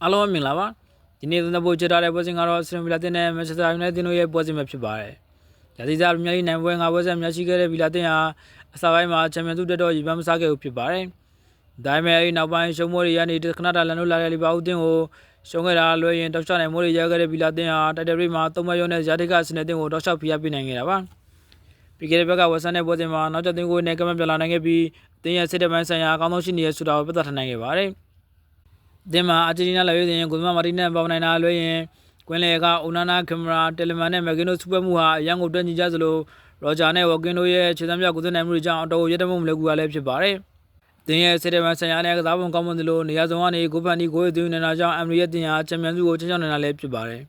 အားလုံးမင်္ဂလာပါဒီနေ့သုံးသပ်ဖို့ကြထားတဲ့ပွဲစဉ်ကတော့စရင်ဗီလာတင်နဲ့မန်ချက်စတာယူနိုက်တက်တို့ရဲ့ပွဲစဉ်ပဲဖြစ်ပါတယ်ရာသီစားမြန်မာပြည်နိုင်ပွဲ9ပွဲဆက်များရှိခဲ့တဲ့ဗီလာတင်ဟာအစပိုင်းမှာချန်ပီယံဆုတက်တော့ရေပန်းမစားခဲ့ဘူးဖြစ်ပါတယ်ဒါပေမဲ့အဲဒီနောက်ပိုင်းရှုံးမိုးတွေရနေခဏတာလန်လို့လာတဲ့လီဗာပူးတင်ကိုရှုံးခဲ့တာလွှဲရင်တောက်ချနိုင်မိုးတွေရခဲ့တဲ့ဗီလာတင်ဟာတိုက်တယ်ရိမှာ3ပွဲရုံးနဲ့ဇာတိကစနေတင်ကိုတောက်ချဖိအားပေးနိုင်ခဲ့တာပါပြီးခဲ့တဲ့ဘက်ကဝက်ဆန်တဲ့ပွဲစဉ်မှာနောက်ကျတင်ကိုနဲ့ကမ္ဘာပြလာနိုင်ခဲ့ပြီးအသင်းရဲ့စစ်တပ်ပိုင်းဆိုင်ရာအကောင်းဆုံးရှိနေတဲ့ဆိုတာကိုပြသထားနိုင်ခဲ့ပါတယ်ဒီမှာအာဂျင်တီးနားလာရွေးရင်ဂိုဇမာမာတီနဲ့ပေါနိုင်တာလွှဲရင်ကွင်းလေကအိုနာနာကင်မရာတယ်လီမန်နဲ့မက်ဂင်နိုစူပတ်မှုဟာအရန်ကိုတွက်ညီကြသလိုရောဂျာနဲ့ဝကင်တို့ရဲ့ခြေစမ်းပြကုသနိုင်မှုတွေကြောင့်အတော်ရတဲ့မှုမလဲကူကလည်းဖြစ်ပါတယ်။တင်းရဲ့စစ်တပ်ပိုင်းဆိုင်ရာနဲ့ကစားပုံကောင်းမွန်သလိုနေရာစုံကနေဂိုဖန်ဒီဂိုးသွင်းနေတာကြောင့်အမ်ရီရဲ့တင်ဟာချန်ပီယံဆုကိုချောင်းနေတာလည်းဖြစ်ပါတယ်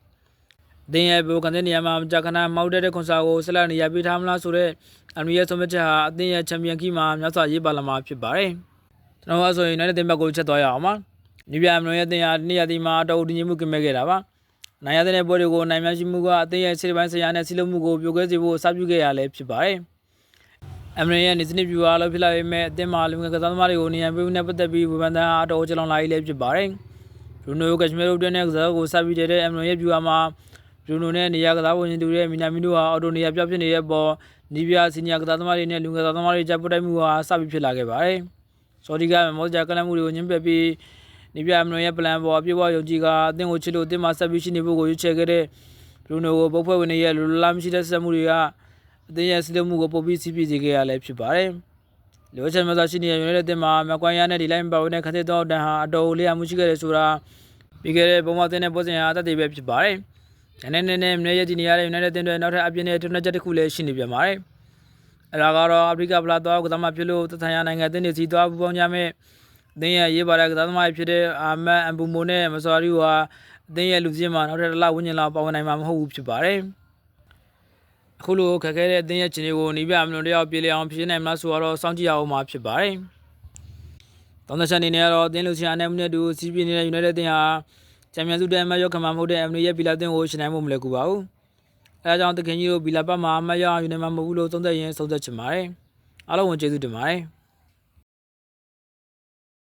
။တင်းရဲ့ဘိုကန်တဲ့နေရာမှာကြာခဏမောက်တဲ့ခွန်စာကိုဆက်လက်နေရာပေးထားမလားဆိုတဲ့အမ်ရီရဲ့ဆုံးဖြတ်ချက်ဟာအတင်းရဲ့ချန်ပီယံခီးမှာများစွာရေးပါလာမှာဖြစ်ပါတယ်။ကျွန်တော်ကဆိုရင်နိုင်တဲ့တင်ဘက်ကိုချက်သွားရအောင်ပါ။뉴비아အမ်ရီရဲ့တင်ဟာနေ့ရက်ဒီမှာအတော်တည်ငြိမ်မှုကင်မဲ့ခဲ့တာပါ။နိုင်ရတဲ့ပွဲတွေကိုနိုင်များရှိမှုကအသင်းရဲ့စစ်တပ်ပိုင်းဆိုင်ရာနဲ့စီးလုံးမှုကိုပြိုကွဲစေဖို့အစပြုခဲ့ရလည်းဖြစ်ပါတယ်။အမ်ရီရဲ့နေစနစ်ပြူအားလို့ဖြစ်လာပေမဲ့အသင်းမှာလူငယ်ကစားသမားတွေကိုနေရာပေးမှုနဲ့ပတ်သက်ပြီးဝေဖန်တာအတော်ကြလောင်လာရေးလည်းဖြစ်ပါတယ်။ဘရူနိုကက်ရှမီရိုတဲ့နဲ့ကစားကိုစပြီးတဲ့အမ်ရီရဲ့ပြူအားမှာဘရူနိုနဲ့နေရာကစားဝင်သူတွေမီနာမီနိုဟာအော်တိုနေရာပြောင်းဖြစ်နေတဲ့ပေါ်뉴비아စီနီယာကစားသမားတွေနဲ့လူငယ်ကစားသမားတွေကြားပုတ်တိုက်မှုဟာစပြီးဖြစ်လာခဲ့ပါတယ်။ဆော်ဒီကမော်ဂျာကလမ်မှုတွေကိုညှင်းပယ်ပြီး뉴비아အမ်ရီရဲ့ပလန်ပေါ်အပြည့်အဝယုံကြည်ကအသင်းကိုချစ်လို့အသင်းမှာဆက်ပြီးရှိနေဖို့ကိုရွေးချယ်ခဲ့တဲ့ဘရူနိုကိုပုတ်ဖွဲ့ဝင်တွေရဲ့လူလာမရှိတဲ့ဆက်မှုတွေကအသင်းရဲ့စီးလုံးမှုကိုပုံပြီးစီးပြစေခဲ့ရလည်းဖြစ်ပါတယ်။လိုချင်မှသာရှိနေတဲ့ယူနိုက်တက်အသင်းမှာမကွိုင်းယာနဲ့ဒီလိုက်ပါဝင်တဲ့ခက်တဲ့တော့တန်ဟာအတော်လေးအမှုရှိခဲ့တယ်ဆိုတာပြီးခဲ့တဲ့ပုံမှန်အသင်းနဲ့ပွဲစဉ်ဟာအသက်တွေပဲဖြစ်ပါတယ်။ဂျန်နဲ့မနေ့ရက်ဒီနေရတဲ့ယူနိုက်တက်အသင်းတွေနောက်ထပ်အပြင်းနဲ့ထွန်းချက်တစ်ခုလည်းရှိနေပြန်ပါတယ်။အဲဒါကတော့အာဖရိကဗလာတော့ကစားမဖြစ်လို့တသန်ရနိုင်ငံအသင်းတွေစီသွားပူပေါင်းကြမဲ့အသင်းရဲ့ရေးပါတဲ့ကစားသမားဖြစ်တဲ့အာမတ်အမ်ဘူမိုနဲ့မဆော်ရီဟာအသင်းရဲ့လူစင်းမှာနောက်ထပ်တစ်လဝန်းကျင်လောက်ပါဝင်နိုင်မှာမဟုတ်ဘူးဖြစ်ပါတယ်။အခုလိုခက်ခဲတဲ့အသင်းရဲ့ခြေတွေကိုနီးပြအမလွန်တယောက်ပြေလည်အောင်ဖြစ်နိုင်မလားဆိုတော့စောင့်ကြည့်ရအောင်မှာဖြစ်ပါတယ်။တောင်းတချက်အနေနဲ့ကတော့အသင်းလူချင်းအနိုင်မှုနဲ့တူစီးပြနေတဲ့ယူနိုက်တက်အသင်းဟာချန်ပီယံဆုတဲ့အမှတ်ရောက်ခံမှာမဟုတ်တဲ့အမ်ရီရဲ့ဗီလာအသင်းကိုရှင်နိုင်ဖို့မလွယ်ကူပါဘူး။အဲဒါကြောင့်တခင်ကြီးတို့ဗီလာပတ်မှာအမှတ်ရအောင်ယူနိုင်မှာမဟုတ်ဘူးလို့သုံးသပ်ရင်သုံးသပ်ချင်ပါတယ်။အားလုံးကိုကျေးဇူးတင်ပါတယ်။